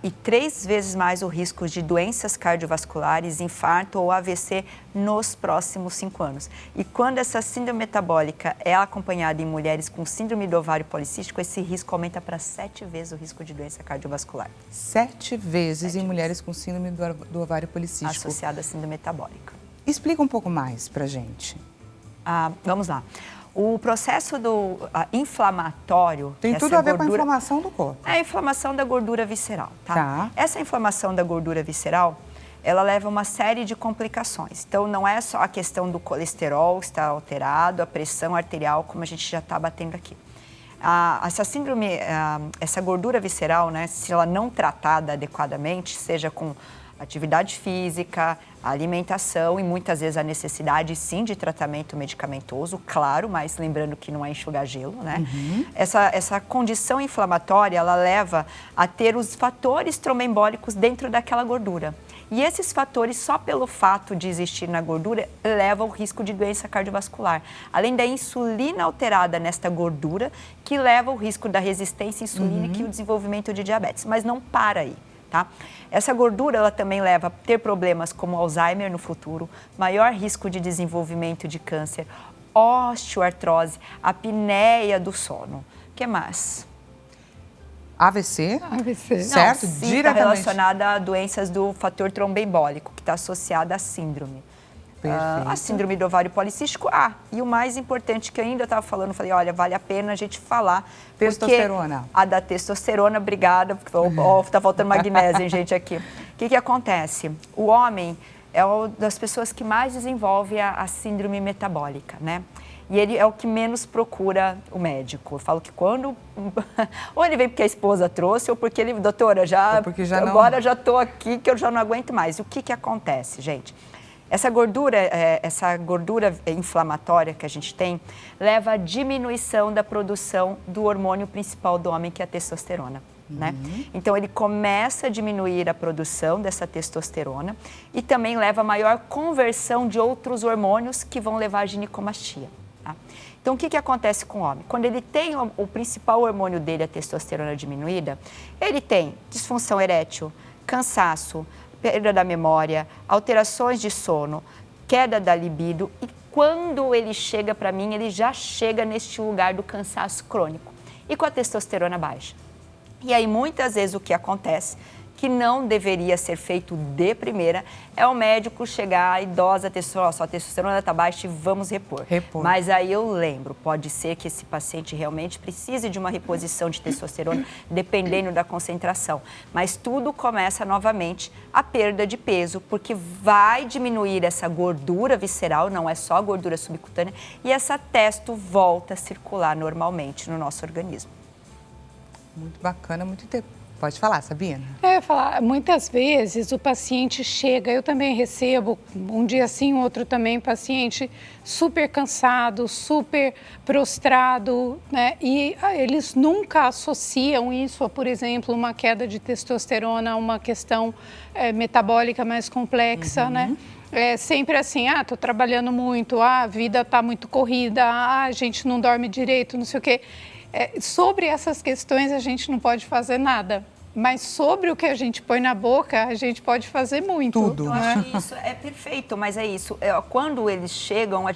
Speaker 4: e 3 vezes mais o risco de doenças cardiovasculares, infarto ou AVC nos próximos 5 anos. E quando essa síndrome metabólica é acompanhada em mulheres com síndrome do ovário policístico, esse risco aumenta para 7 vezes o risco de doença cardiovascular.
Speaker 1: 7 vezes em mulheres com síndrome do ovário policístico.
Speaker 4: Associada à síndrome metabólica.
Speaker 1: Explica um pouco mais pra gente.
Speaker 4: Vamos lá. O processo inflamatório...
Speaker 1: Tem tudo a ver com a inflamação do corpo.
Speaker 4: É a inflamação da gordura visceral,
Speaker 1: Tá.
Speaker 4: Essa inflamação da gordura visceral, ela leva a uma série de complicações. Então, não é só a questão do colesterol estar alterado, a pressão arterial, como a gente já está batendo aqui. Essa síndrome, essa gordura visceral, né, se ela não tratada adequadamente, seja com atividade física, alimentação e muitas vezes a necessidade, sim, de tratamento medicamentoso, claro, mas lembrando que não é enxugar gelo, né? Essa condição inflamatória, ela leva a ter os fatores tromboembólicos dentro daquela gordura. E esses fatores, só pelo fato de existir na gordura, levam ao risco de doença cardiovascular. Além da insulina alterada nesta gordura, que leva ao risco da resistência insulínica e o desenvolvimento de diabetes. Mas não para aí. Tá? Essa gordura ela também leva a ter problemas como Alzheimer no futuro, maior risco de desenvolvimento de câncer, osteoartrose, apneia do sono. O que mais?
Speaker 1: AVC?
Speaker 5: AVC.
Speaker 1: Certo?
Speaker 4: Não, sim,
Speaker 1: diretamente.
Speaker 4: está relacionada a doenças do fator tromboembólico, que está associada à síndrome. A síndrome do ovário policístico. E o mais importante que eu ainda estava falando, falei, olha, vale a pena a gente falar.
Speaker 1: Testosterona.
Speaker 4: A da testosterona, obrigada, porque está faltando magnésio, hein, gente, aqui. O que acontece? O homem é uma das pessoas que mais desenvolve a síndrome metabólica, né? E ele é o que menos procura o médico. Eu falo que quando... ou ele vem porque a esposa trouxe, ou porque ele, doutora, agora já estou aqui, que eu já não aguento mais. E o que acontece, gente? Essa gordura inflamatória que a gente tem leva à diminuição da produção do hormônio principal do homem, que é a testosterona. Né? Então, ele começa a diminuir a produção dessa testosterona e também leva a maior conversão de outros hormônios que vão levar à ginecomastia. Tá? Então, o que acontece com o homem? Quando ele tem o principal hormônio dele, a testosterona diminuída, ele tem disfunção erétil, cansaço, perda da memória, alterações de sono, queda da libido e quando ele chega para mim, ele já chega neste lugar do cansaço crônico e com a testosterona baixa. E aí, muitas vezes, o que acontece, que não deveria ser feito de primeira, é o médico chegar, a idosa, sua testosterona está baixa e vamos repor. Mas aí eu lembro, pode ser que esse paciente realmente precise de uma reposição de testosterona, dependendo da concentração. Mas tudo começa novamente a perda de peso, porque vai diminuir essa gordura visceral, não é só a gordura subcutânea, e essa testo volta a circular normalmente no nosso organismo.
Speaker 1: Muito bacana, muito interessante. Pode falar, Sabina.
Speaker 5: Muitas vezes o paciente chega, eu também recebo, um dia sim, outro também, paciente super cansado, super prostrado, né? E eles nunca associam isso a, por exemplo, uma queda de testosterona, uma questão metabólica mais complexa, né? É sempre assim, tô trabalhando muito, a vida tá muito corrida, a gente não dorme direito, não sei o quê. Sobre essas questões a gente não pode fazer nada, mas sobre o que a gente põe na boca a gente pode fazer muito.
Speaker 1: Tudo.
Speaker 4: Eu acho que isso é perfeito, mas é isso. Quando eles chegam, é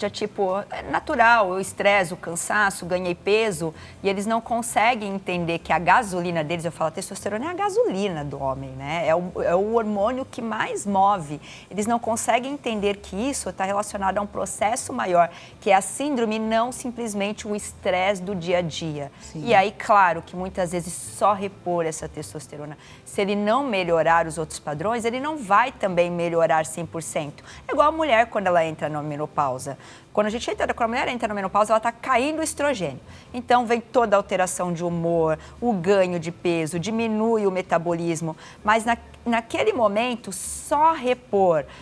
Speaker 4: natural, o estresse, o cansaço, ganhei peso, e eles não conseguem entender que a gasolina deles, eu falo, a testosterona é a gasolina do homem, né? É o hormônio que mais move. Eles não conseguem entender que isso está relacionado a um processo maior, que é a síndrome, não simplesmente o estresse do dia a dia. Sim. E aí, claro, que muitas vezes só repor essa testosterona testosterona. Se ele não melhorar os outros padrões, ele não vai também melhorar 100%. É igual a mulher quando ela entra na menopausa. Quando a mulher entra na menopausa, ela está caindo o estrogênio. Então, vem toda a alteração de humor, o ganho de peso, diminui o metabolismo. Mas naquele momento, só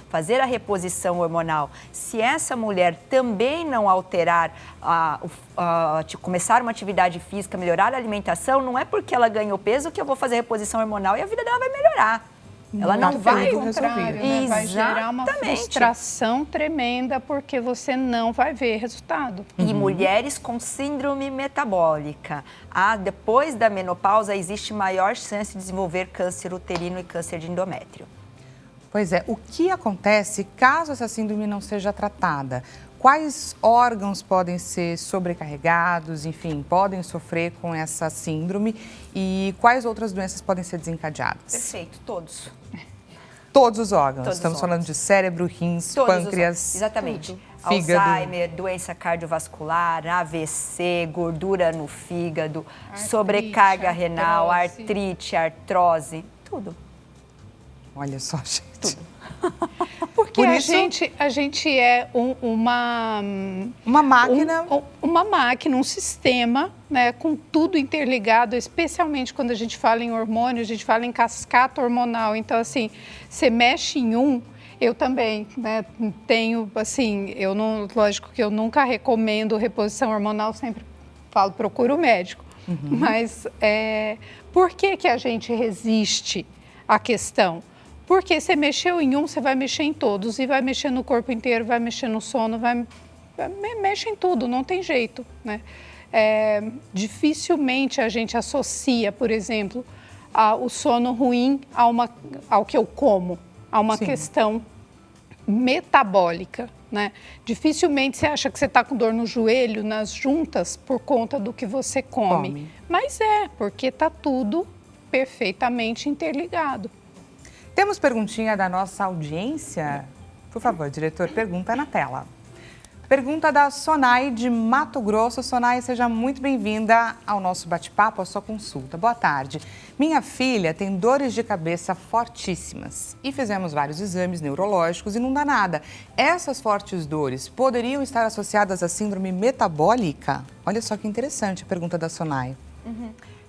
Speaker 4: fazer a reposição hormonal. Se essa mulher também não alterar, começar uma atividade física, melhorar a alimentação, não é porque ela ganhou peso que eu vou fazer reposição hormonal e a vida dela vai melhorar. Ela não vai
Speaker 5: contrário, né? Vai gerar uma frustração tremenda porque você não vai ver resultado.
Speaker 4: E mulheres com síndrome metabólica, depois da menopausa existe maior chance de desenvolver câncer uterino e câncer de endométrio.
Speaker 1: Pois é, o que acontece caso essa síndrome não seja tratada? Quais órgãos podem ser sobrecarregados, enfim, podem sofrer com essa síndrome e quais outras doenças podem ser desencadeadas?
Speaker 4: Perfeito, todos.
Speaker 1: Todos os órgãos.
Speaker 4: Todos
Speaker 1: Estamos
Speaker 4: os
Speaker 1: falando de cérebro, rins,
Speaker 4: Todos
Speaker 1: pâncreas.
Speaker 4: Exatamente.
Speaker 1: Fígado.
Speaker 4: Alzheimer, doença cardiovascular, AVC, gordura no fígado, sobrecarga renal, artrite, artrose, tudo.
Speaker 1: Olha só, gente.
Speaker 4: Tudo.
Speaker 5: Porque a gente é uma
Speaker 1: máquina.
Speaker 5: Uma máquina, um sistema, né, com tudo interligado, especialmente quando a gente fala em hormônio, a gente fala em cascata hormonal. Então, assim, você mexe em eu também, né, tenho, assim, lógico que eu nunca recomendo reposição hormonal, sempre falo, procura o médico. Mas por que a gente resiste à questão? Porque você mexeu em você vai mexer em todos e vai mexer no corpo inteiro, vai mexer no sono, mexe em tudo, não tem jeito, né? Dificilmente a gente associa, por exemplo, o sono ruim ao que eu como, a uma questão metabólica, né? Dificilmente você acha que você está com dor no joelho, nas juntas, por conta do que você come. Mas porque está tudo perfeitamente interligado.
Speaker 1: Temos perguntinha da nossa audiência? Por favor, diretor, pergunta na tela. Pergunta da Sonai de Mato Grosso. Sonai, seja muito bem-vinda ao nosso bate-papo, à sua consulta. Boa tarde. Minha filha tem dores de cabeça fortíssimas e fizemos vários exames neurológicos e não dá nada. Essas fortes dores poderiam estar associadas à síndrome metabólica? Olha só que interessante a pergunta da Sonai.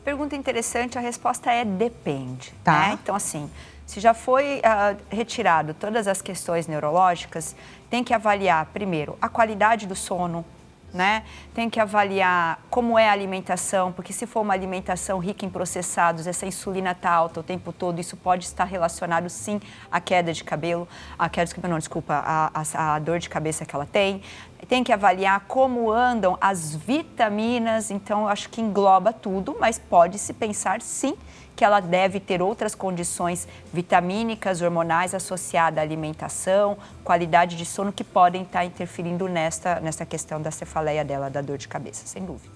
Speaker 4: Pergunta interessante, a resposta é depende.
Speaker 1: Tá.
Speaker 4: Né? Então, assim, se já foi retirado todas as questões neurológicas, tem que avaliar, primeiro, a qualidade do sono, né? Tem que avaliar como é a alimentação, porque se for uma alimentação rica em processados, essa insulina está alta o tempo todo, isso pode estar relacionado, sim, à queda de cabelo, a dor de cabeça que ela tem. Tem que avaliar como andam as vitaminas, então eu acho que engloba tudo, mas pode-se pensar, sim, que ela deve ter outras condições vitamínicas, hormonais associadas à alimentação, qualidade de sono, que podem estar interferindo nessa questão da cefaleia dela, da dor de cabeça, sem dúvida.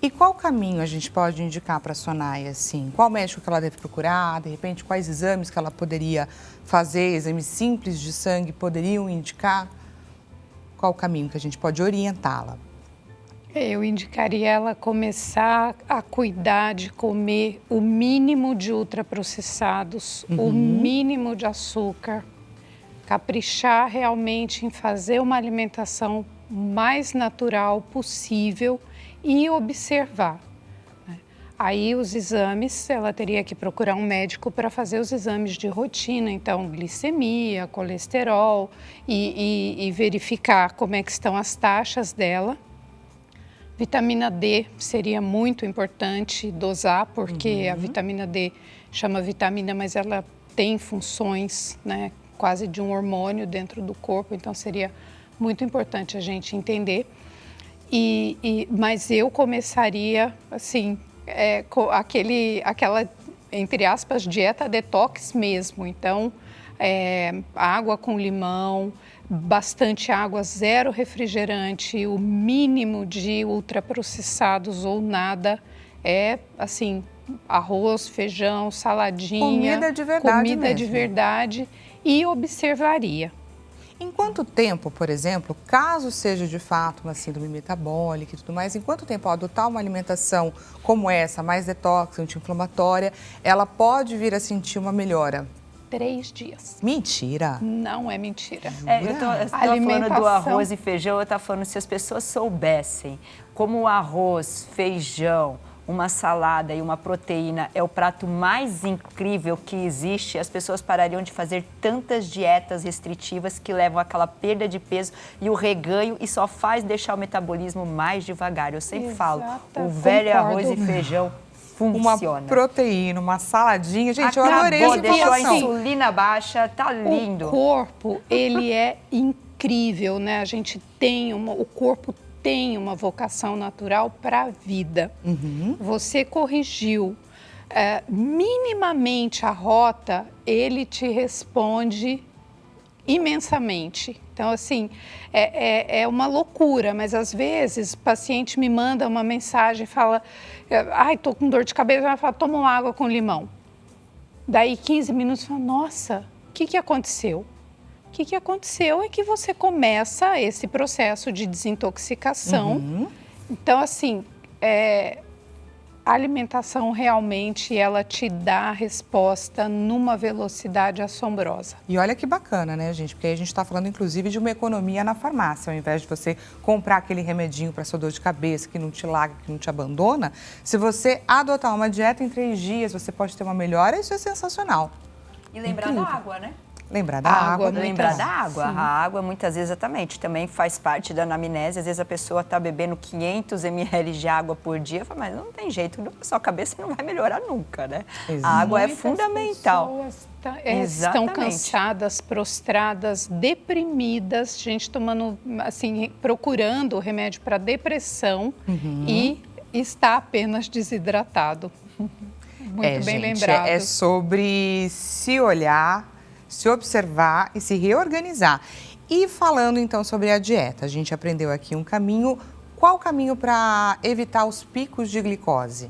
Speaker 1: E qual caminho a gente pode indicar para a Sonai, assim? Qual médico que ela deve procurar? De repente, quais exames que ela poderia fazer? Exames simples de sangue poderiam indicar? Qual o caminho que a gente pode orientá-la?
Speaker 5: Eu indicaria ela começar a cuidar de comer o mínimo de ultraprocessados, o mínimo de açúcar, caprichar realmente em fazer uma alimentação mais natural possível e observar. Aí os exames, ela teria que procurar um médico para fazer os exames de rotina, então glicemia, colesterol e verificar como é que estão as taxas dela. Vitamina D seria muito importante dosar, porque a vitamina D chama vitamina, mas ela tem funções, né, quase de um hormônio dentro do corpo, então seria muito importante a gente entender. Mas eu começaria, assim, com aquela, entre aspas, dieta detox mesmo. Então, água com limão, bastante água, zero refrigerante, o mínimo de ultraprocessados ou nada, assim, arroz, feijão, saladinha.
Speaker 1: Comida de verdade
Speaker 5: Comida
Speaker 1: mesmo.
Speaker 5: de verdade, e observaria.
Speaker 1: Em quanto tempo, por exemplo, caso seja de fato uma síndrome metabólica e tudo mais, em quanto tempo ao adotar uma alimentação como essa, mais detox, anti-inflamatória, ela pode vir a sentir uma melhora?
Speaker 5: 3 dias.
Speaker 1: Mentira!
Speaker 5: Não é mentira.
Speaker 4: Eu estava falando do arroz e feijão, eu estava falando se as pessoas soubessem como o arroz, feijão, uma salada e uma proteína é o prato mais incrível que existe, as pessoas parariam de fazer tantas dietas restritivas que levam àquela perda de peso e o reganho e só faz deixar o metabolismo mais devagar. Eu sempre falo, o velho arroz e feijão funciona.
Speaker 1: Uma proteína, uma saladinha. Gente, eu adorei
Speaker 4: Acabou,
Speaker 1: essa
Speaker 4: deixou a
Speaker 1: informação.
Speaker 4: insulina baixa, tá lindo.
Speaker 5: O corpo, ele é incrível, né? A gente tem o corpo tem uma vocação natural para a vida. Você corrigiu minimamente a rota, ele te responde imensamente. Então, assim, é uma loucura, mas às vezes o paciente me manda uma mensagem e fala, ai, tô com dor de cabeça, ela fala, toma uma água com limão. Daí 15 minutos, fala, nossa, o que aconteceu? O que aconteceu é que você começa esse processo de desintoxicação. Então, assim, a alimentação realmente, ela te dá a resposta numa velocidade assombrosa.
Speaker 1: E olha que bacana, né, gente? Porque aí a gente está falando, inclusive, de uma economia na farmácia. Ao invés de você comprar aquele remedinho para sua dor de cabeça, que não te larga, que não te abandona, se você adotar uma dieta em 3 dias, você pode ter uma melhora, isso é sensacional.
Speaker 4: E lembrar da água, né?
Speaker 1: Lembrar da água.
Speaker 4: Lembrar da água. A água, muitas vezes, exatamente, também faz parte da anamnese. Às vezes a pessoa está bebendo 500 ml de água por dia, fala, mas não tem jeito, a sua cabeça não vai melhorar nunca, né? A água é fundamental.
Speaker 5: Estão cansadas, prostradas, deprimidas, gente tomando, assim, procurando remédio para depressão e está apenas desidratado. Muito bem lembrado.
Speaker 1: É sobre se olhar, se observar e se reorganizar. E falando então sobre a dieta, a gente aprendeu aqui um caminho. Qual o caminho para evitar os picos de glicose?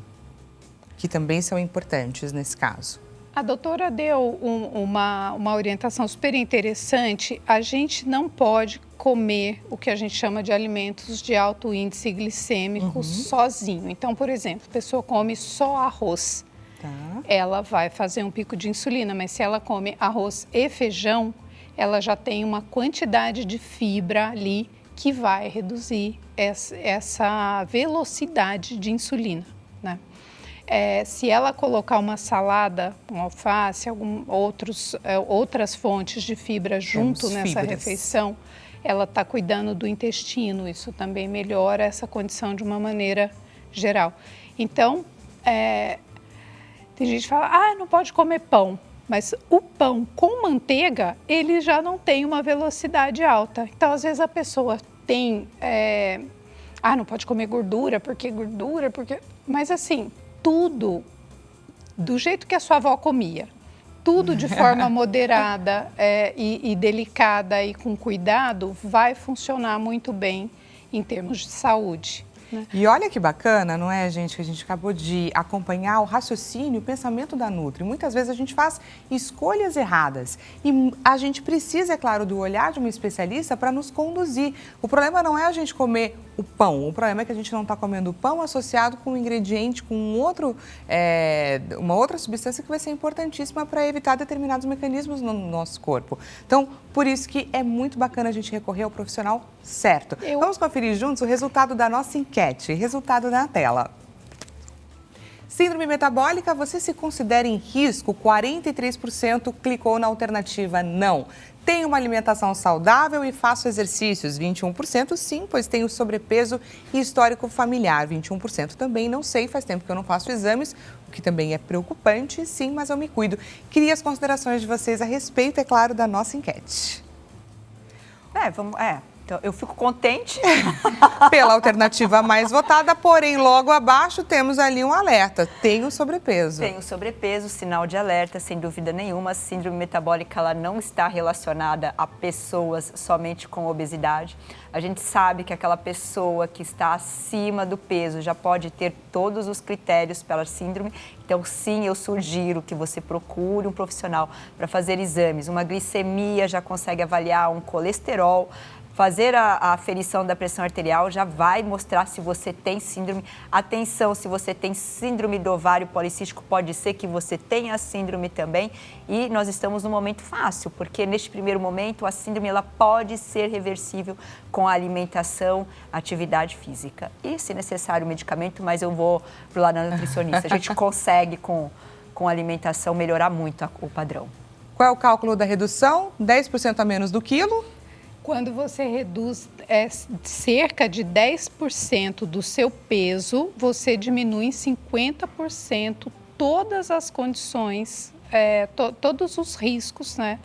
Speaker 1: Que também são importantes nesse caso.
Speaker 5: A doutora deu uma orientação super interessante. A gente não pode comer o que a gente chama de alimentos de alto índice glicêmico sozinho. Então, por exemplo, a pessoa come só arroz. Ela vai fazer um pico de insulina, mas se ela come arroz e feijão, ela já tem uma quantidade de fibra ali que vai reduzir essa velocidade de insulina, né? Se ela colocar uma salada, um alface, outras fontes de fibra junto nessa refeição, ela está cuidando do intestino, isso também melhora essa condição de uma maneira geral. Então, tem gente que fala, não pode comer pão, mas o pão com manteiga, ele já não tem uma velocidade alta. Então, às vezes a pessoa tem, não pode comer gordura, porque... Mas assim, tudo do jeito que a sua avó comia, tudo de forma moderada e delicada e com cuidado, vai funcionar muito bem em termos de saúde.
Speaker 1: E olha que bacana, não é, gente, que a gente acabou de acompanhar o raciocínio, o pensamento da Nutri. Muitas vezes a gente faz escolhas erradas e a gente precisa, é claro, do olhar de uma especialista para nos conduzir. O problema não é a gente comer o pão, o problema é que a gente não está comendo o pão associado com um ingrediente, com uma outra substância que vai ser importantíssima para evitar determinados mecanismos no nosso corpo. Então, por isso que é muito bacana a gente recorrer ao profissional certo. Vamos conferir juntos o resultado da nossa enquete. Resultado na tela. Síndrome metabólica, você se considera em risco? 43% clicou na alternativa não. Tenho uma alimentação saudável e faço exercícios. 21% sim, pois tenho sobrepeso e histórico familiar. 21% também não sei, faz tempo que eu não faço exames, o que também é preocupante. Sim, mas eu me cuido. Queria as considerações de vocês a respeito, é claro, da nossa enquete.
Speaker 4: Então, eu fico contente.
Speaker 1: Pela alternativa mais votada, porém, logo abaixo temos ali um alerta. Tem o sobrepeso.
Speaker 4: Tem o sobrepeso, sinal de alerta, sem dúvida nenhuma. A síndrome metabólica ela não está relacionada a pessoas somente com obesidade. A gente sabe que aquela pessoa que está acima do peso já pode ter todos os critérios pela síndrome. Então, sim, eu sugiro que você procure um profissional para fazer exames. Uma glicemia já consegue avaliar, um colesterol. Fazer a aferição da pressão arterial já vai mostrar se você tem síndrome. Atenção, se você tem síndrome do ovário policístico, pode ser que você tenha síndrome também. E nós estamos num momento fácil, porque neste primeiro momento a síndrome ela pode ser reversível com a alimentação, atividade física. E, se necessário, medicamento, mas eu vou para o lado da nutricionista. A gente consegue, com alimentação, melhorar muito o padrão.
Speaker 1: Qual é o cálculo da redução? 10% a menos do quilo?
Speaker 5: Quando você reduz cerca de 10% do seu peso, você diminui em 50% todas as condições, todos os riscos, né,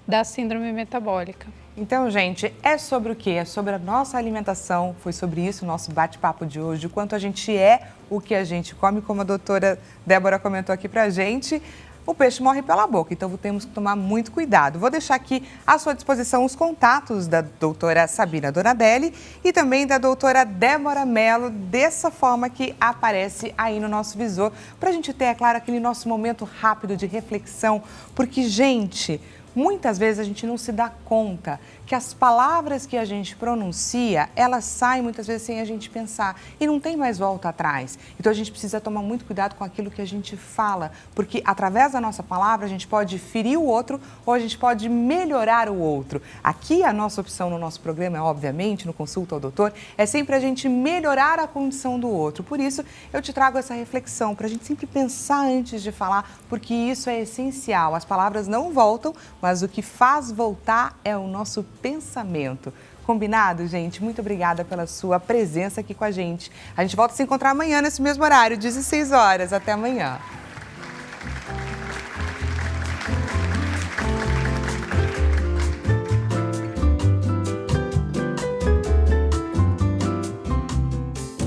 Speaker 5: da síndrome metabólica.
Speaker 1: Então, gente, é sobre o quê? É sobre a nossa alimentação. Foi sobre isso o nosso bate-papo de hoje. O quanto a gente é o que a gente come, como a doutora Débora comentou aqui pra gente. O peixe morre pela boca, então temos que tomar muito cuidado. Vou deixar aqui à sua disposição os contatos da doutora Sabina Donadelli e também da doutora Débora Mello, dessa forma que aparece aí no nosso visor, para a gente ter, é claro, aquele nosso momento rápido de reflexão, porque, gente, muitas vezes a gente não se dá conta que as palavras que a gente pronuncia, elas saem muitas vezes sem a gente pensar e não tem mais volta atrás. Então a gente precisa tomar muito cuidado com aquilo que a gente fala, porque através da nossa palavra a gente pode ferir o outro ou a gente pode melhorar o outro. Aqui a nossa opção no nosso programa, obviamente, no Consulta ao Doutor, é sempre a gente melhorar a condição do outro. Por isso eu te trago essa reflexão, para a gente sempre pensar antes de falar, porque isso é essencial. As palavras não voltam, mas o que faz voltar é o nosso pensamento. Combinado, gente? Muito obrigada pela sua presença aqui com a gente. A gente volta a se encontrar amanhã nesse mesmo horário, 16 horas. Até amanhã.